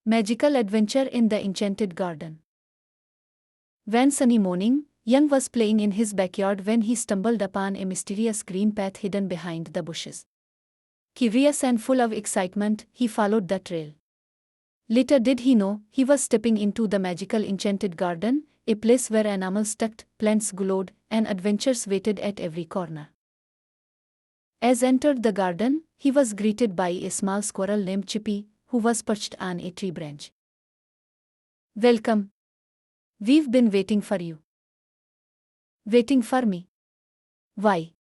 Magical adventure in the enchanted garden. One sunny morning, Young was playing in his backyard when he stumbled upon a mysterious green path hidden behind the bushes. Curious and full of excitement, he followed the trail. Little did he know, he was stepping into the magical enchanted garden, a place where animals tucked, plants glowed, and adventures waited at every corner. As entered the garden, he was greeted by a small squirrel named Chippy, who was perched on a tree branch. Welcome. We've been waiting for you. Waiting for me? Why?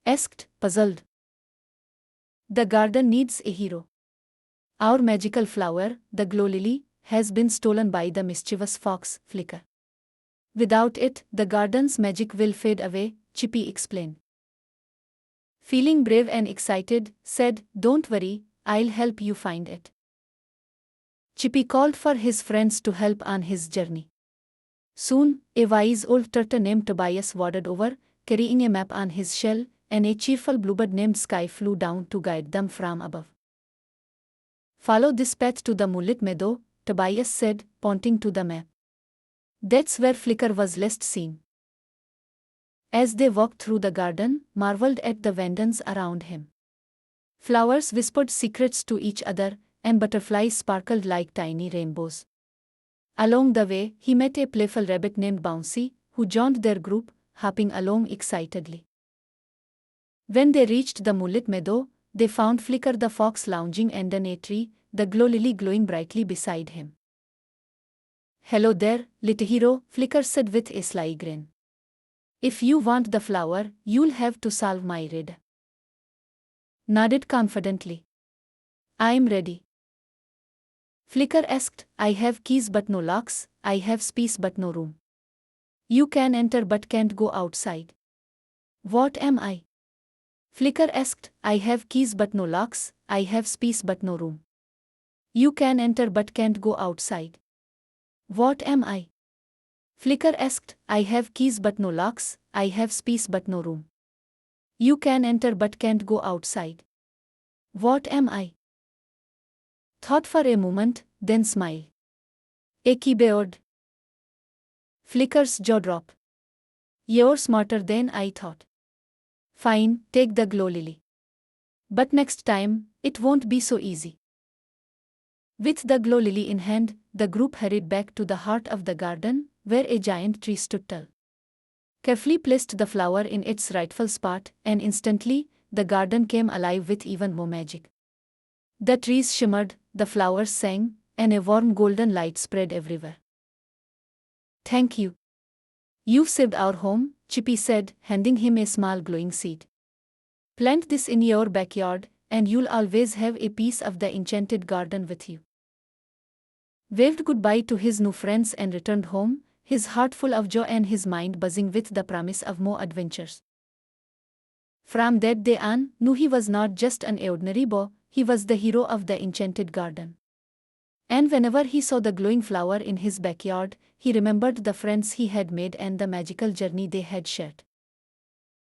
Asked, puzzled. The garden needs a hero. Our magical flower, the glow lily, has been stolen by the mischievous fox, Flicker. Without it, the garden's magic will fade away, Chippy explained. Feeling brave and excited, said, "Don't worry, I'll help you find it." Chippy called for his friends to help on his journey. Soon, a wise old turtle named Tobias wandered over, carrying a map on his shell, and a cheerful bluebird named Sky flew down to guide them from above. "Follow this path to the moonlit meadow," Tobias said, pointing to the map. "That's where Flicker was last seen." As they walked through the garden, marveled at the wonders around him. Flowers whispered secrets to each other, and butterflies sparkled like tiny rainbows. Along the way, he met a playful rabbit named Bouncy, who joined their group, hopping along excitedly. When they reached the moonlit meadow, they found Flicker the fox lounging under a tree, the glow lily glowing brightly beside him. "Hello there, little hero," Flicker said with a sly grin. "If you want the flower, you'll have to solve my riddle." Nodded confidently. "I'm ready." Flicker asked, "I have keys but no locks, I have space but no room. You can enter but can't go outside. What am I?" Flicker asked, "I have keys but no locks, I have space but no room. You can enter but can't go outside. What am I?" Flicker asked, "I have keys but no locks, I have space but no room. You can enter but can't go outside. What am I?" Thought for a moment, then smiled. "A keyboard." Flicker's jaw dropped. "You're smarter than I thought. Fine, take the glow lily. But next time, it won't be so easy." With the glow lily in hand, the group hurried back to the heart of the garden, where a giant tree stood tall. Carefully placed the flower in its rightful spot, and instantly, the garden came alive with even more magic. The trees shimmered, the flowers sang, and a warm golden light spread everywhere. "Thank you. You've saved our home," Chippy said, handing him a small glowing seed. "Plant this in your backyard, and you'll always have a piece of the enchanted garden with you." Waved goodbye to his new friends and returned home, his heart full of joy and his mind buzzing with the promise of more adventures. From that day on, knew he was not just an ordinary boy, he was the hero of the enchanted garden. And whenever he saw the glowing flower in his backyard, he remembered the friends he had made and the magical journey they had shared.